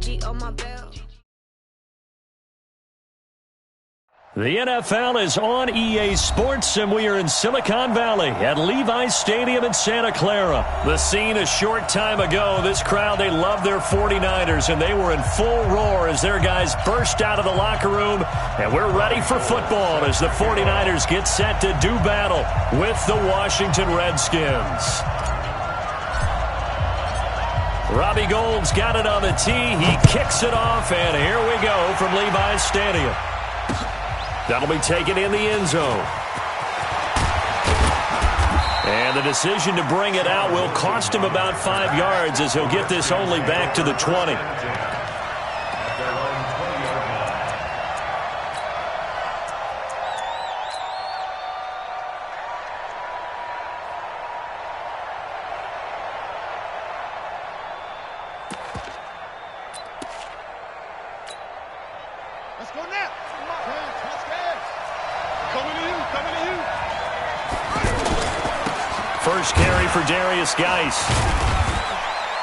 G on my belt. The NFL is on EA Sports, and we are in Silicon Valley at Levi's Stadium in Santa Clara. The scene a short time ago. This crowd, they love their 49ers, and they were in full roar as their guys burst out of the locker room. And we're ready for football as the 49ers get set to do battle with the Washington Redskins. Robbie Gould's got it on the tee. He kicks it off, and here we go from Levi's Stadium. That'll be taken in the end zone. And the decision to bring it out will cost him about 5 yards as he'll get this only back to the 20. Let's go now. Coming to you. First carry for Darius Geis.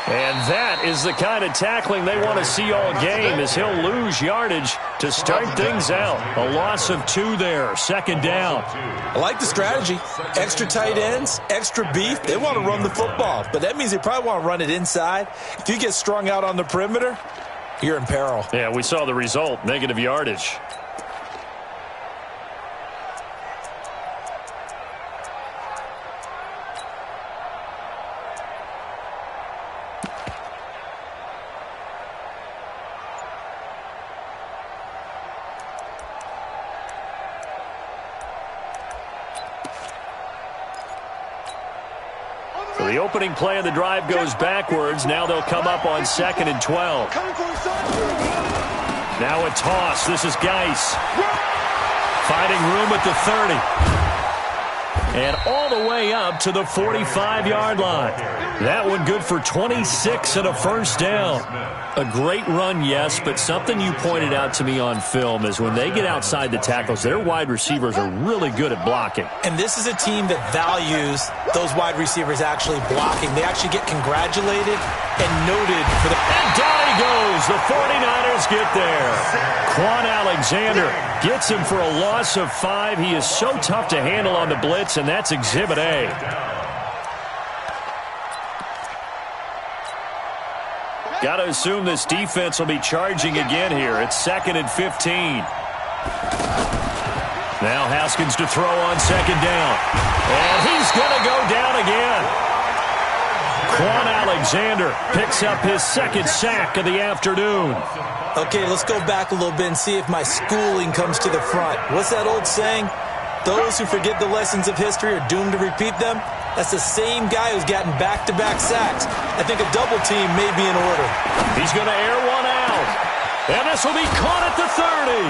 And that is the kind of tackling they want to see all game as he'll lose yardage to start things out. A loss of 2 there, second down. I like the strategy. Extra tight ends, extra beef. They want to run the football, but that means they probably want to run it inside. If you get strung out on the perimeter, you're in peril. Yeah, we saw the result, negative yardage. So the opening play of the drive goes backwards. Now they'll come up on 2nd and 12. Now a toss. This is Geis. Finding room at the 30. And all the way up to the 45-yard line. That one good for 26 and a first down. A great run, yes, but something you pointed out to me on film is when they get outside the tackles, their wide receivers are really good at blocking. And this is a team that values those wide receivers actually blocking. They actually get congratulated and noted for the... And down he goes. The 49ers get there. Quan Alexander gets him for a loss of 5. He is so tough to handle on the blitz, and that's Exhibit A. Got to assume this defense will be charging again here. It's 2nd and 15. Now Haskins to throw on 2nd down. And he's going to go down again. Quan Alexander picks up his 2nd sack of the afternoon. Okay, let's go back a little bit and see if my schooling comes to the front. What's that old saying? Those who forget the lessons of history are doomed to repeat them. That's the same guy who's gotten back-to-back sacks. I think a double team may be in order. He's going to air one out. And this will be caught at the 30.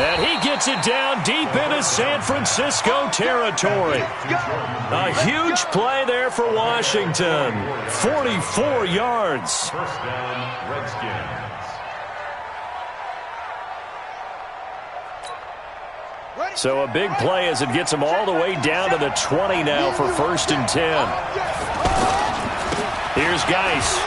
And he gets it down deep into San Francisco territory. A huge play there for Washington. 44 yards. First down, Redskins. So a big play as it gets him all the way down to the 20 now for 1st and 10. Here's Geis.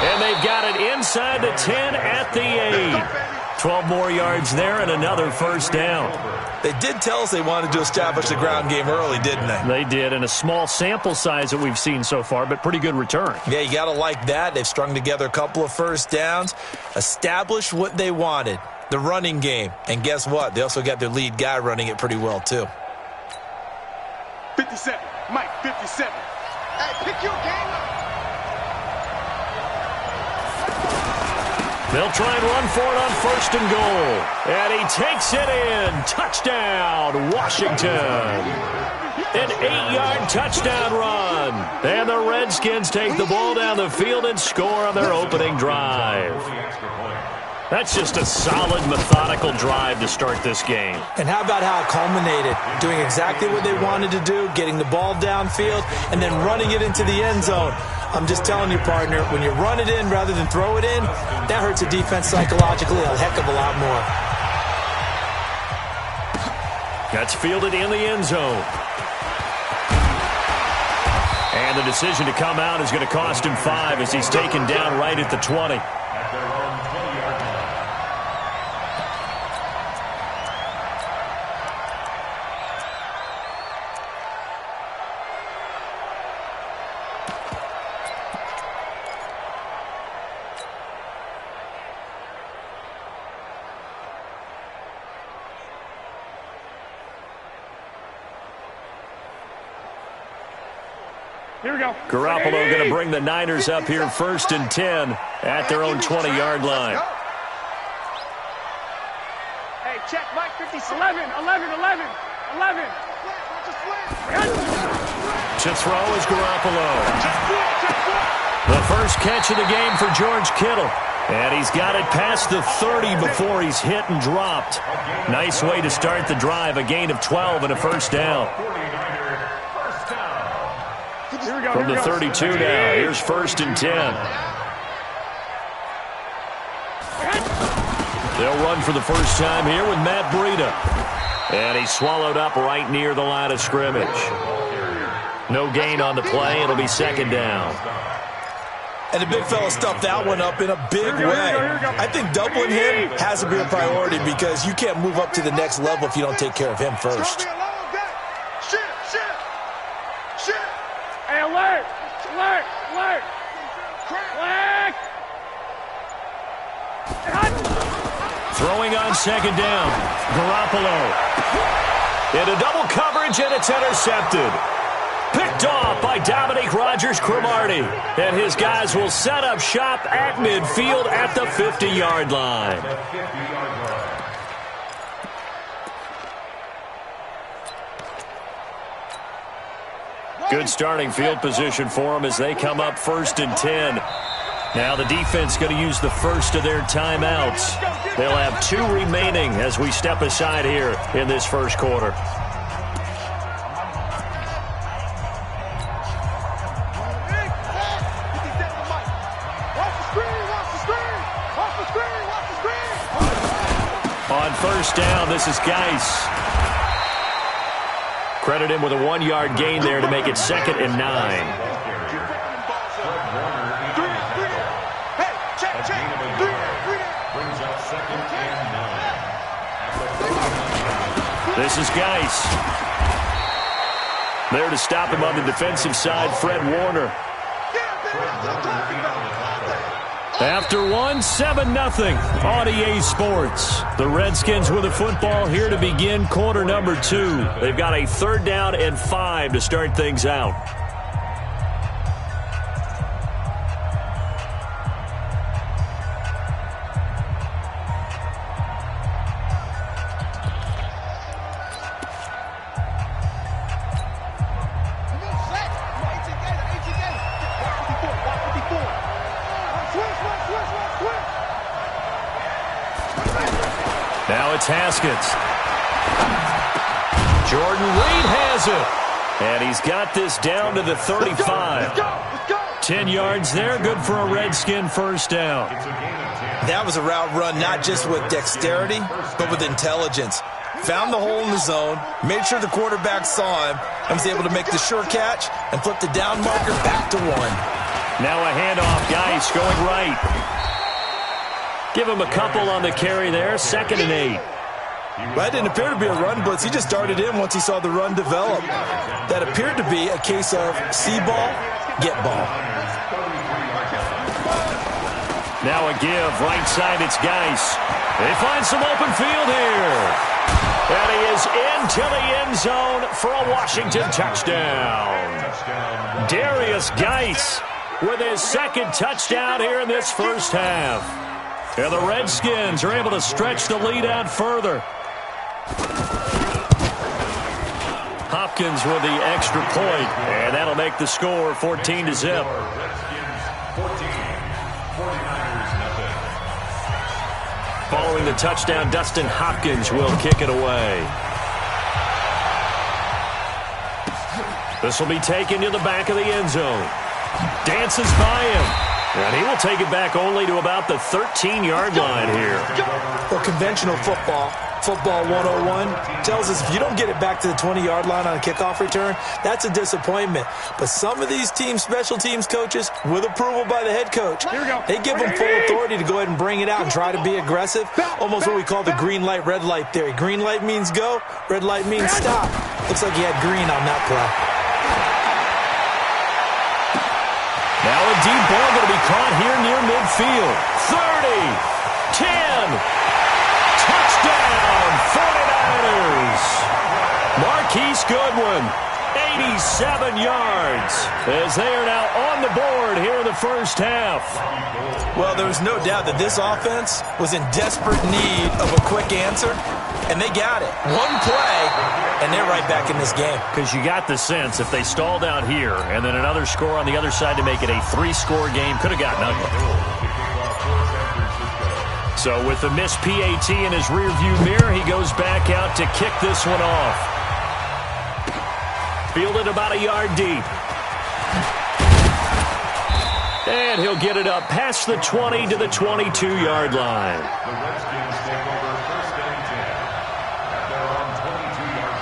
And they've got it inside the 10 at the 8. 12 more yards there and another first down. They did tell us they wanted to establish the ground game early, didn't they? They did, and a small sample size that we've seen so far, but pretty good return. Yeah, you got to like that. They've strung together a couple of first downs, established what they wanted. The running game. And guess what? They also got their lead guy running it pretty well, too. 57. Mike, 57. Hey, pick your game up. They'll try and run for it on 1st and goal. And he takes it in. Touchdown, Washington. An 8-yard touchdown run. And the Redskins take the ball down the field and score on their opening drive. That's just a solid, methodical drive to start this game. And how about how it culminated? Doing exactly what they wanted to do, getting the ball downfield, and then running it into the end zone. I'm just telling you, partner, when you run it in rather than throw it in, that hurts a defense psychologically a heck of a lot more. That's fielded in the end zone. And And the decision to come out is going to cost him 5 as he's taken down right at the 20. Here we go. Garoppolo going to bring the Niners up here 1st and 10 at their own 20-yard line. Hey, check Mike 50. 11. To throw is Garoppolo. The first catch of the game for George Kittle. And he's got it past the 30 before he's hit and dropped. Nice way to start the drive. A gain of 12 and a first down. From the 32 now, here's 1st and 10. They'll run for the first time here with Matt Breida. And he's swallowed up right near the line of scrimmage. No gain on the play. It'll be 2nd down. And the big fella stuffed that one up in a big way. I think doubling him has to be a priority because you can't move up to the next level if you don't take care of him first. Hey, alert! Throwing on 2nd down. Garoppolo. Into double coverage, and it's intercepted. Picked off by Dominique Rodgers-Cromartie. And his guys will set up shop at midfield at the 50-yard line. Good starting field position for them as they come up 1st and 10. Now the defense going to use the first of their timeouts. They'll have 2 remaining as we step aside here in this first quarter. On 1st down, this is Geis. Credit him with a 1-yard gain there to make it 2nd and 9. This is Geis. There to stop him on the defensive side, Fred Warner. After 7-0 on EA Sports. The Redskins with the football here to begin quarter number 2. They've got a 3rd down and 5 to start things out. Now it's Haskins. Jordan Reed has it. And he's got this down to the 35. 10 yards there, good for a Redskin first down. That was a route run not just with dexterity, but with intelligence. Found the hole in the zone, made sure the quarterback saw him, and was able to make the sure catch and flip the down marker back to 1. Now a handoff, Geis going right. Give him a couple on the carry there, 2nd and 8. That didn't appear to be a run blitz. He just darted in once he saw the run develop. That appeared to be a case of see ball, get ball. Now a give, right side, it's Geis. They find some open field here. And he is into the end zone for a Washington touchdown. Darius Geis with his 2nd touchdown here in this first half. And the Redskins are able to stretch the lead out further. Hopkins with the extra point, and that'll make the score 14-0. Following the touchdown, Dustin Hopkins will kick it away. This will be taken to the back of the end zone. Dances by him. And he will take it back only to about the 13-yard line here. Well, conventional football 101, tells us if you don't get it back to the 20-yard line on a kickoff return, that's a disappointment. But some of these special teams coaches, with approval by the head coach, they give them full authority to go ahead and bring it out and try to be aggressive. Almost what we call the green light, red light theory. Green light means go, red light means stop. Looks like he had green on that play. Now a deep ball going to be caught here near midfield. 30, 10, touchdown, 49ers. Marquise Goodwin, 87 yards, as they are now on the board here in the first half. Well, there was no doubt that this offense was in desperate need of a quick answer, and they got it. One play, and they're right back in this game. Because you got the sense if they stalled out here and then another score on the other side to make it a 3-score game, could have gotten ugly. So with the missed PAT in his rearview mirror, he goes back out to kick this one off. Fielded about a yard deep. And he'll get it up past the 20 to the 22-yard line. The Redskins take over first and 10 at their own 22-yard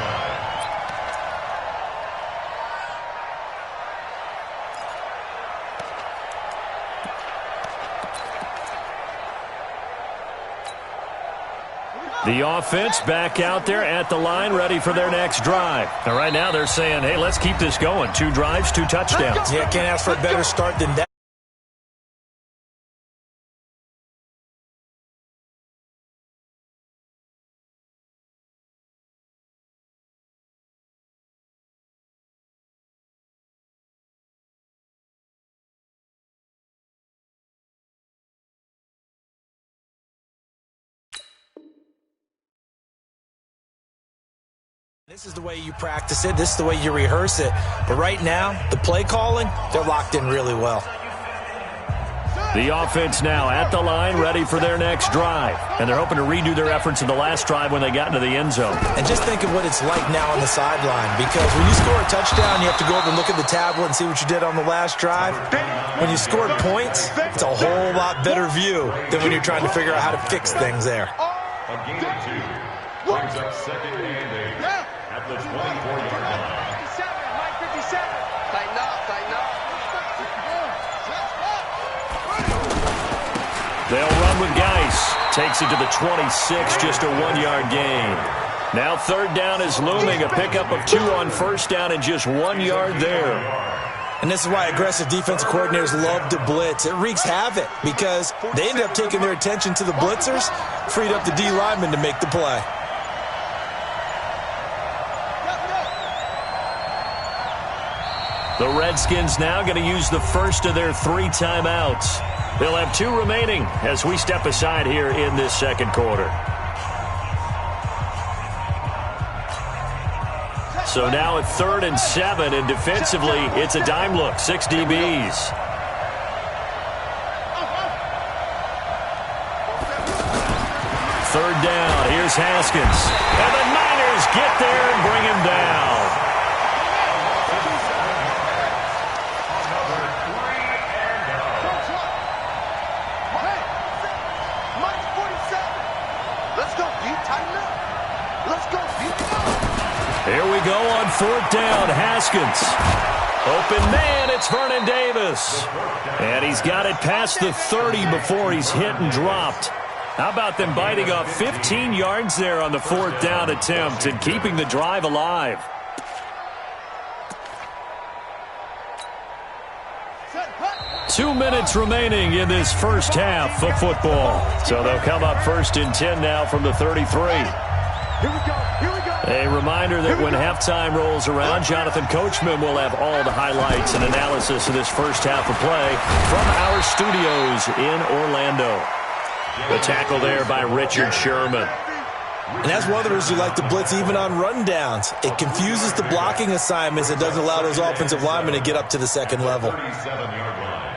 line. The offense back out there at the line, ready for their next drive. Now, right now they're saying, hey, let's keep this going. 2 drives, 2 touchdowns. Yeah, can't ask for a better start than that. This is the way you practice it. This is the way you rehearse it. But right now, the play calling, they're locked in really well. The offense now at the line, ready for their next drive. And they're hoping to redo their efforts in the last drive when they got into the end zone. And just think of what it's like now on the sideline. Because when you score a touchdown, you have to go over and look at the tablet and see what you did on the last drive. When you scored points, it's a whole lot better view than when you're trying to figure out how to fix things there. A gain of 2 brings up second and 8 at the 24-yard line. 57, Mike 57. Tighten up, tighten up. They'll run with Geis. Takes it to the 26, just a 1-yard gain. Now 3rd down is looming. A pickup of 2 on 1st down and just 1 yard there. And this is why aggressive defensive coordinators love to blitz. It wreaks havoc because they ended up taking their attention to the blitzers, freed up the D lineman to make the play. The Redskins now going to use the first of their 3 timeouts. They'll have 2 remaining as we step aside here in this second quarter. So now at 3rd and 7, and defensively, it's a dime look, 6 DBs. Third down, here's Haskins. And the Niners get there and bring him down. Here we go on 4th down. Haskins. Open man, it's Vernon Davis. And he's got it past the 30 before he's hit and dropped. How about them biting off 15 yards there on the 4th down attempt and keeping the drive alive? Two minutes remaining in this first half of football. So they'll come up 1st and 10 now from the 33. Here we go, here we go. A reminder that when halftime rolls around, Jonathan Coachman will have all the highlights and analysis of this first half of play from our studios in Orlando. The tackle there by Richard Sherman. And that's one of the reasons you like to blitz even on rundowns. It confuses the blocking assignments. It doesn't allow those offensive linemen to get up to the second level. 37-yard line.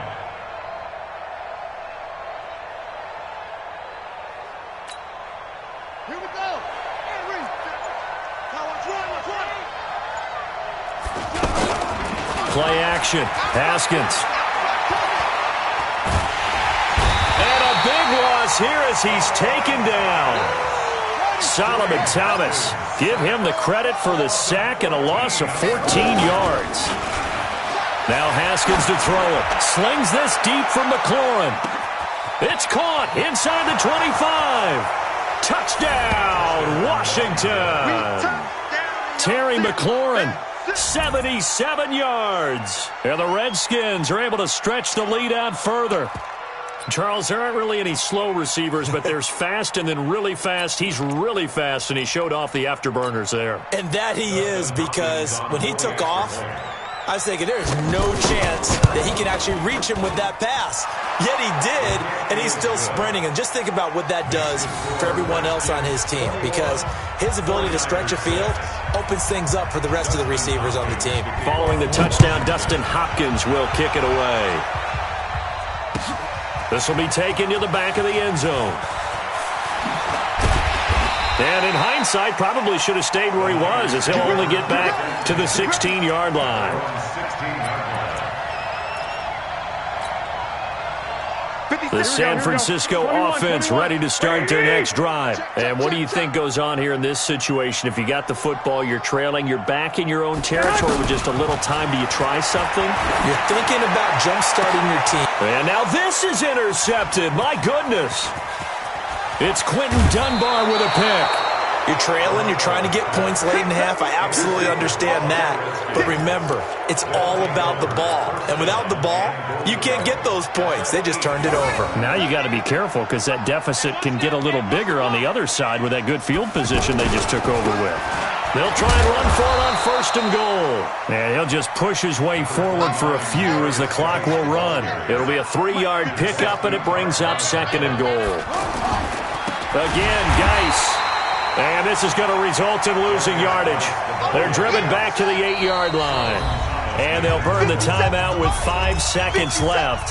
Here we go. Play action. Haskins. was here as he's taken down. Solomon Thomas, give him the credit for the sack and a loss of 14 yards. Now Haskins to throw it. Slings this deep from McLaurin. It's caught inside the 25. Touchdown, Washington. Terry McLaurin, 77 yards. And the Redskins are able to stretch the lead out further. Charles, there aren't really any slow receivers, but there's fast and then really fast. He's really fast, and he showed off the afterburners there. And that he is, because when he took off, I was thinking there's no chance that he can actually reach him with that pass. Yet he did, and he's still sprinting. And just think about what that does for everyone else on his team, because his ability to stretch a field opens things up for the rest of the receivers on the team. Following the touchdown, Dustin Hopkins will kick it away. This will be taken to the back of the end zone. And in hindsight, probably should have stayed where he was, as he'll only get back to the 16-yard line. The San Francisco offense ready to start their next drive. And what do you think goes on here in this situation? If you got the football, you're trailing, you're back in your own territory with just a little time. Do you try something? You're thinking about jump-starting your team. And now this is intercepted. My goodness. It's Quentin Dunbar with a pick. You're trailing, you're trying to get points late in half. I absolutely understand that. But remember, it's all about the ball. And without the ball, you can't get those points. They just turned it over. Now you got to be careful, because that deficit can get a little bigger on the other side with that good field position they just took over with. They'll try and run for it on 1st and goal. And he'll just push his way forward for a few as the clock will run. It'll be a 3-yard pickup, and it brings up 2nd and goal. Again, Geis. And this is going to result in losing yardage. They're driven back to the 8-yard line. And they'll burn the timeout with 5 seconds left.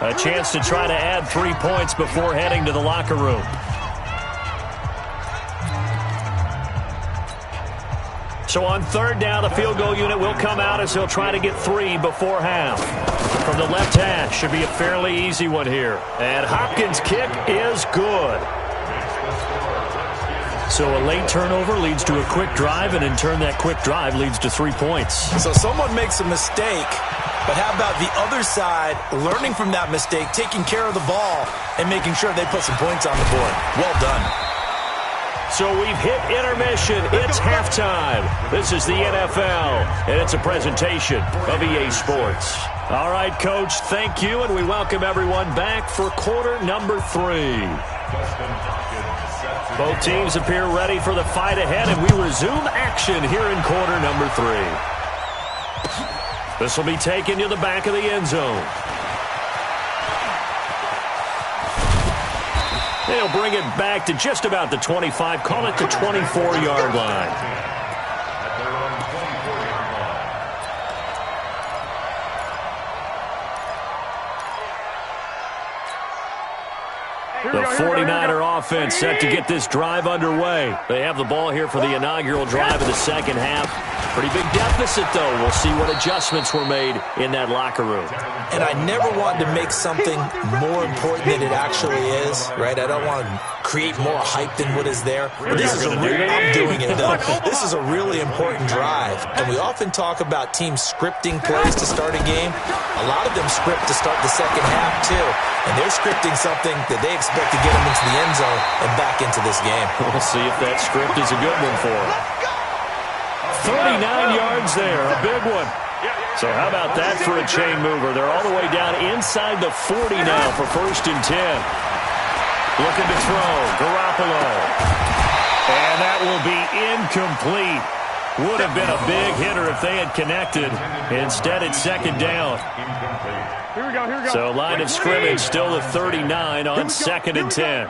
A chance to try to add 3 points before heading to the locker room. So on 3rd down, the field goal unit will come out as he'll try to get 3 before half. From the left hash, should be a fairly easy one here. And Hopkins' kick is good. So a late turnover leads to a quick drive, and in turn that quick drive leads to 3 points. So someone makes a mistake, but how about the other side learning from that mistake, taking care of the ball, and making sure they put some points on the board? Well done. So we've hit intermission. It's halftime. This is the NFL, and it's a presentation of EA Sports. All right, Coach, thank you, and we welcome everyone back for quarter number 3. Both teams appear ready for the fight ahead, and we resume action here in quarter number 3. This will be taken to the back of the end zone. They'll bring it back to just about the 25, call it the 24-yard line. The 49er offense set to get this drive underway. They have the ball here for the inaugural drive of the second half. Pretty big deficit, though. We'll see what adjustments were made in that locker room. And I never want to make something more important than it actually is, right? I don't want to create more hype than what is there. But this is I'm doing it, though. This is a really important drive. And we often talk about teams scripting plays to start a game. A lot of them script to start the second half, too. And they're scripting something that they expect to get them into the end zone and back into this game. We'll see if that script is a good one for them. 39 yards there, a big one. So how about that for a chain mover? They're all the way down inside the 40 now for 1st and 10. Looking to throw, Garoppolo. And that will be incomplete. Would have been a big hitter if they had connected. Instead, it's 2nd down. Here we go. So line of scrimmage still the 39 on 2nd and 10.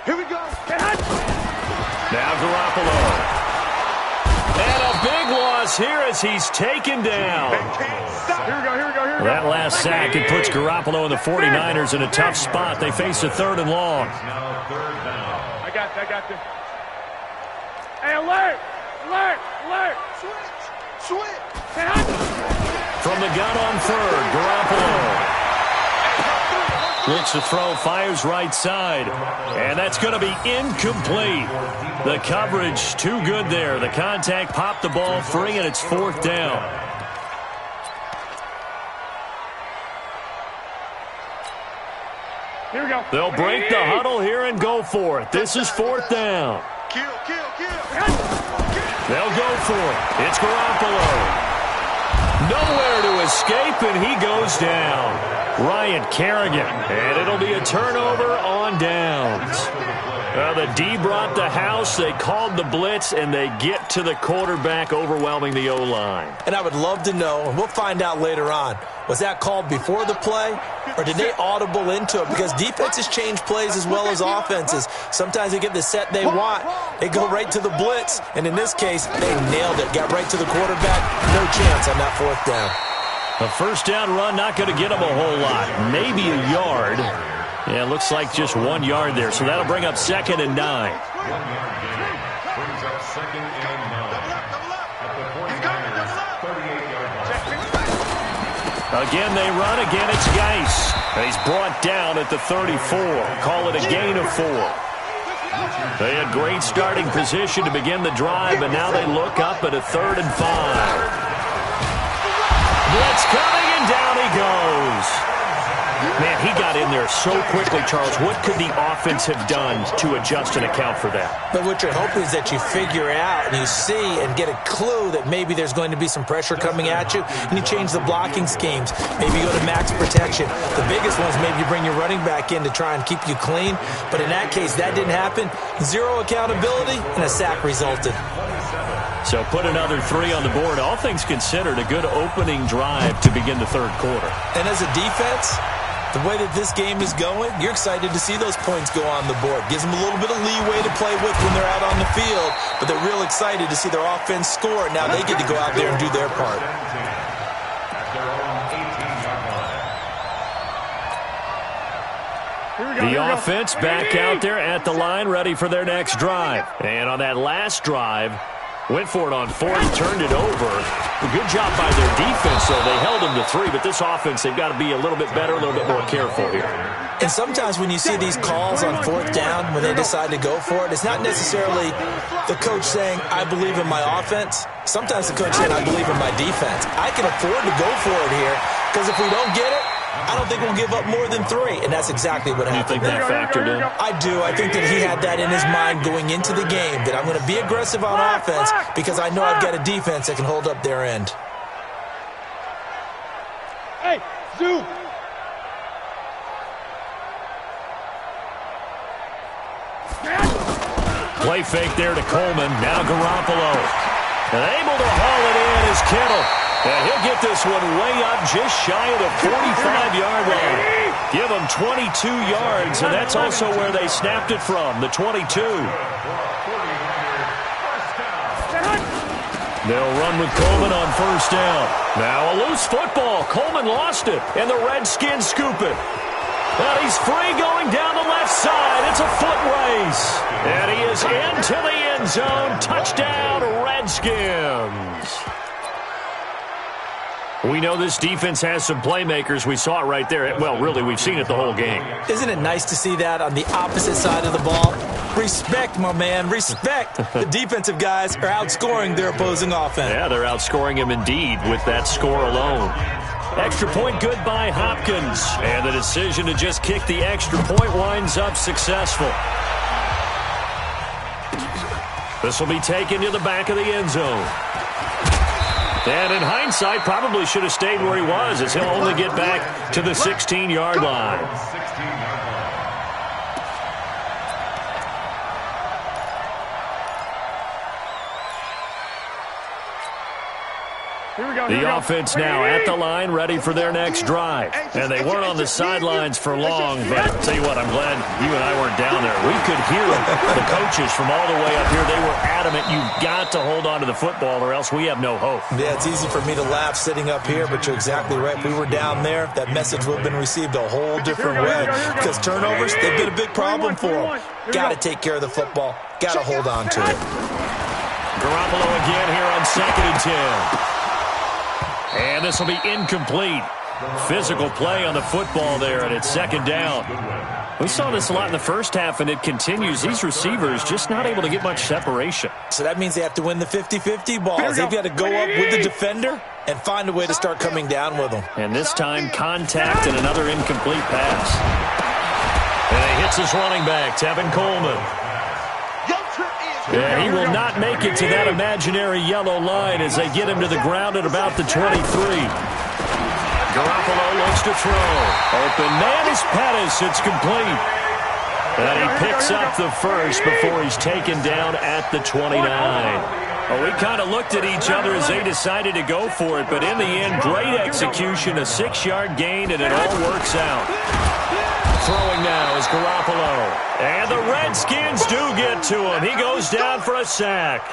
Here we go. Now Garoppolo. And a big loss here as he's taken down. Here we go. That last sack, it puts Garoppolo and the 49ers in a tough spot. They face a 3rd and long. I got this. Hey, alert! Switch! From the gun on 3rd, Garoppolo. Looks to throw, fires right side. And that's going to be incomplete. The coverage too good there. The contact popped the ball free, and it's 4th down. Here we go. They'll break the huddle here and go for it. This is 4th down. Kill. They'll go for it. It's Garoppolo. Nowhere to escape, and he goes down. Ryan Kerrigan, and it'll be a turnover on downs. The D brought the house. They called the blitz, and they get to the quarterback, overwhelming the O-line. And I would love to know, and we'll find out later on, was that called before the play, or did they audible into it? Because defenses change plays as well as offenses. Sometimes they get the set they want. They go right to the blitz, and in this case, they nailed it. Got right to the quarterback. No chance on that 4th down. A first down run, not going to get them a whole lot. Maybe a yard. Yeah, it looks like just 1 yard there. So that'll bring up 2nd and 9. 1 yard gain. Brings up 2nd and 9. At the 49ers, 38-yard line. Again, they run. Again, it's Geis. He's brought down at the 34. Call it a gain of 4. They had great starting position to begin the drive, but now they look up at a 3rd and 5. Blitz coming, and down he goes. Man, he got in there so quickly, Charles. What could the offense have done to adjust and account for that? But what you're hoping is that you figure out and you see and get a clue that maybe there's going to be some pressure coming at you, and you change the blocking schemes. Maybe you go to max protection. The biggest one is maybe you bring your running back in to try and keep you clean. But in that case, that didn't happen. 0 accountability, and a sack resulted. So put another 3 on the board. All things considered, a good opening drive to begin the 3rd quarter. And as a defense, the way that this game is going, you're excited to see those points go on the board. Gives them a little bit of leeway to play with when they're out on the field, but they're real excited to see their offense score. Now they get to go out there and do their part. The offense back out there at the line, ready for their next drive. And on that last drive, went for it on 4th, turned it over. A good job by their defense, though. They held them to 3, but this offense, they've got to be a little bit better, a little bit more careful here. And sometimes when you see these calls on 4th down, when they decide to go for it, it's not necessarily the coach saying, I believe in my offense. Sometimes the coach saying, I believe in my defense. I can afford to go for it here, because if we don't get it, I don't think we'll give up more than 3, and that's exactly what happened. You think that factored in? I do. I think that he had that in his mind going into the game, that I'm going to be aggressive on offense because I know I've got a defense that can hold up their end. Hey, Zoo! Play fake there to Coleman. Now Garoppolo. And able to haul it in is Kittle. And he'll get this one way up just shy of the 45-yard line. Give them 22 yards, and that's also where they snapped it from, the 22. They'll run with Coleman on 1st down. Now a loose football. Coleman lost it, and the Redskins scoop it. But he's free going down the left side. It's a foot race. And he is into the end zone. Touchdown, Redskins. We know this defense has some playmakers. We saw it right there. Well, really, we've seen it the whole game. Isn't it nice to see that on the opposite side of the ball? Respect, my man, respect. The defensive guys are outscoring their opposing offense. Yeah, they're outscoring him indeed with that score alone. Extra point good by Hopkins. And the decision to just kick the extra point winds up successful. This will be taken to the back of the end zone. And in hindsight, probably should have stayed where he was, as he'll only get back to the 16-yard line. The offense now at the line, ready for their next drive. And they weren't on the sidelines for long, but I'll tell you what, I'm glad you and I weren't down there. We could hear the coaches from all the way up here. They were adamant, you've got to hold on to the football or else we have no hope. Yeah, it's easy for me to laugh sitting up here, but you're exactly right. If we were down there, that message would have been received a whole different way. Because turnovers, they've been a big problem for them. Got to take care of the football. Got to hold on to it. Garoppolo again here on 2nd and 10. And this will be incomplete. Physical play on the football there, and it's second down. We saw this a lot in the first half, and it continues. These receivers just not able to get much separation. So that means they have to win the 50-50 balls. They've got to go up with the defender and find a way to start coming down with them. And this time, contact and another incomplete pass. And he hits his running back, Tevin Coleman. Yeah, he will not make it to that imaginary yellow line as they get him to the ground at about the 23. Garoppolo looks to throw. Open man is Pettis. It's complete. And he picks up the first before he's taken down at the 29. Well, we kind of looked at each other as they decided to go for it, but in the end, great execution, a 6-yard gain, and it all works out. Throwing now is Garoppolo. And the Redskins do get to him. He goes down for a sack.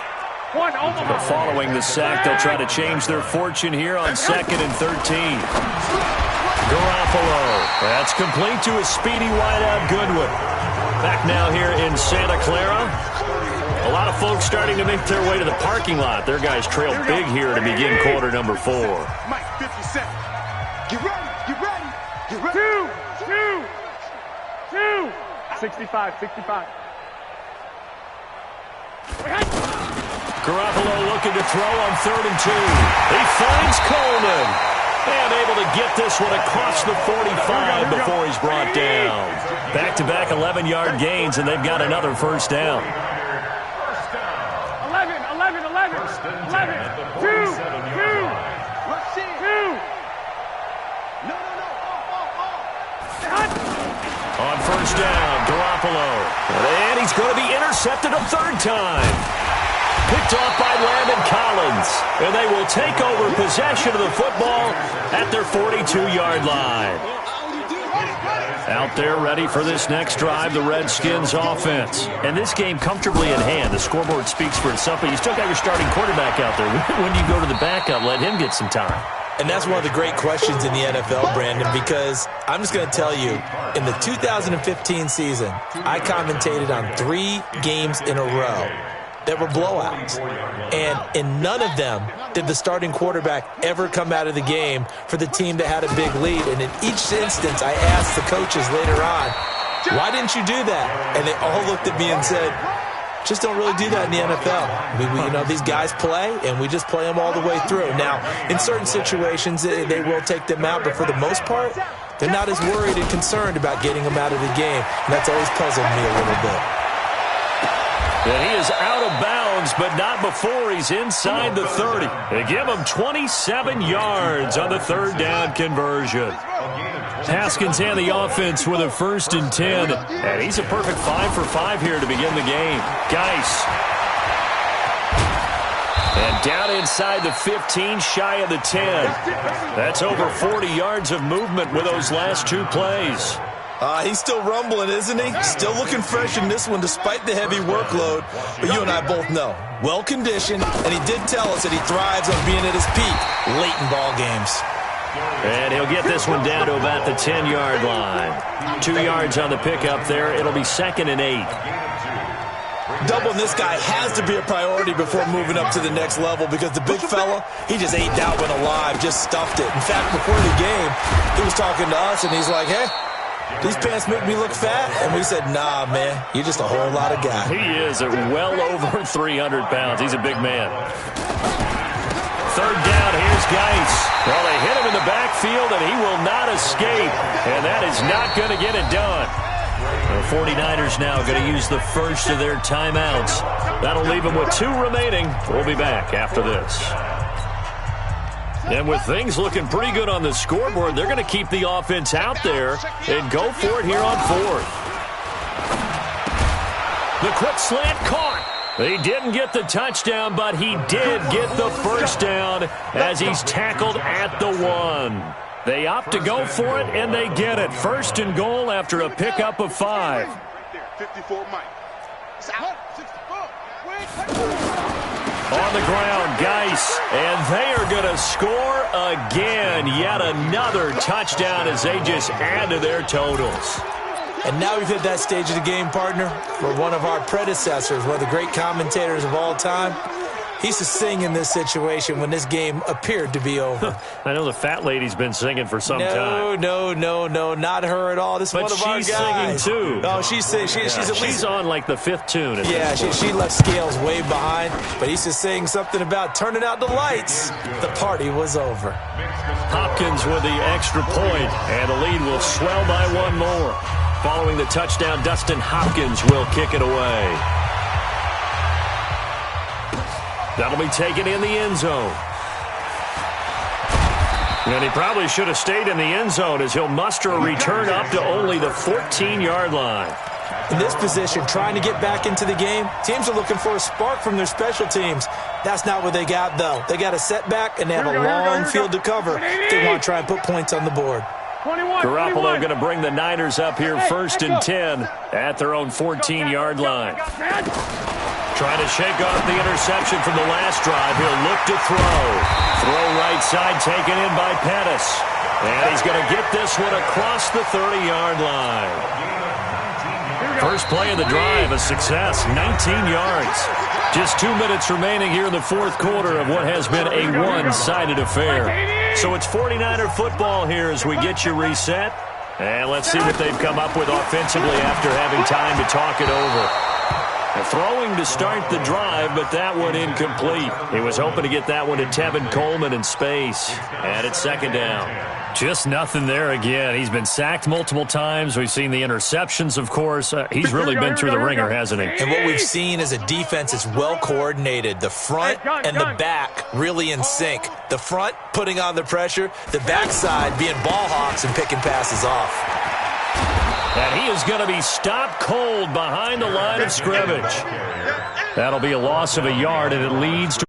But following the sack, they'll try to change their fortune here on 2nd and 13. Garoppolo. That's complete to a speedy wideout Goodwin. Back now here in Santa Clara. A lot of folks starting to make their way to the parking lot. Their guys trail big here to begin quarter number 4. Mike, 57. Get ready, get ready, get ready. 65. Garoppolo looking to throw on 3rd and 2. He finds Coleman. And able to get this one across the 45 before he's brought down. Back-to-back 11-yard gains, and they've got another first down. 11. 2. On first down, Garoppolo. And he's going to be intercepted a 3rd time. Picked off by Landon Collins. And they will take over possession of the football at their 42-yard line. Out there ready for this next drive, the Redskins offense. And this game comfortably in hand. The scoreboard speaks for itself, but you still got your starting quarterback out there. When you go to the backup, let him get some time. And that's one of the great questions in the NFL, Brandon, because I'm just going to tell you, in the 2015 season, I commentated on 3 games in a row that were blowouts. And in none of them did the starting quarterback ever come out of the game for the team that had a big lead. And in each instance, I asked the coaches later on, why didn't you do that? And they all looked at me and said, just don't really do that in the NFL. You know, these guys play, and we just play them all the way through. Now, in certain situations, they will take them out, but for the most part, they're not as worried and concerned about getting them out of the game. And that's always puzzled me a little bit. And he is out of bounds, but not before he's inside the 30. They give him 27 yards on the 3rd down conversion. Haskins and the offense with a 1st and 10. And he's a perfect 5 for 5 here to begin the game. Geis. And down inside the 15, shy of the 10. That's over 40 yards of movement with those last 2 plays. He's still rumbling, isn't he? Still looking fresh in this one despite the heavy workload. But you and I both know, well-conditioned, and he did tell us that he thrives on being at his peak late in ball games. And he'll get this one down to about the 10-yard line. 2 yards on the pickup there. It'll be 2nd and 8. Doubling this guy has to be a priority before moving up to the next level because the big fella, he just ate that one alive, just stuffed it. In fact, before the game, he was talking to us, and he's like, hey, these pants make me look fat. And we said, nah, man, you're just a whole lot of guy. He is at well over 300 pounds. He's a big man. 3rd down, here's Geis. Well, they hit him in the backfield, and he will not escape. And that is not going to get it done. The 49ers now going to use the first of their timeouts. That'll leave them with 2 remaining. We'll be back after this. And with things looking pretty good on the scoreboard, they're going to keep the offense out there and go for it here on 4th. The quick slant caught. He didn't get the touchdown, but he did get the first down as he's tackled at the 1. They opt to go for it, and they get it. 1st and goal after a pickup of 5. 54 Mike. On the ground, Geis, and they are going to score again. Yet another touchdown as they just add to their totals. And now we've hit that stage of the game, partner, where one of our predecessors, one of the great commentators of all time, He used to sing in this situation when this game appeared to be over. I know the fat lady's been singing for some time. No, not her at all. This is one of our guys. But she's singing, too. Oh, she's at least on like the 5th tune. Yeah, she left Scales way behind, but he used to sing something about turning out the lights. The party was over. Hopkins with the extra point, and the lead will swell by one more. Following the touchdown, Dustin Hopkins will kick it away. That'll be taken in the end zone. And he probably should have stayed in the end zone as he'll muster a return up to only the 14-yard line. In this position, trying to get back into the game, teams are looking for a spark from their special teams. That's not what they got, though. They got a setback, and they have a long field to cover if they want to try and put points on the board. Garoppolo going to bring the Niners up here 1st and 10 at their own 14-yard line. Trying to shake off the interception from the last drive. He'll look to throw. Throw right side taken in by Pettis. And he's going to get this one across the 30-yard line. First play of the drive, a success, 19 yards. Just 2 minutes remaining here in the fourth quarter of what has been a one-sided affair. So it's 49er football here as we get you reset. And let's see what they've come up with offensively after having time to talk it over. Throwing to start the drive, but that one incomplete. He was hoping to get that one to Tevin Coleman in space. And it's 2nd down. Just nothing there again. He's been sacked multiple times. We've seen the interceptions, of course. He's really been through the ringer, hasn't he? And what we've seen is a defense that's well coordinated. The front and the back really in sync. The front putting on the pressure, the backside being ball hawks and picking passes off. And he is going to be stopped cold behind the line of scrimmage. That'll be a loss of a yard, and it leads to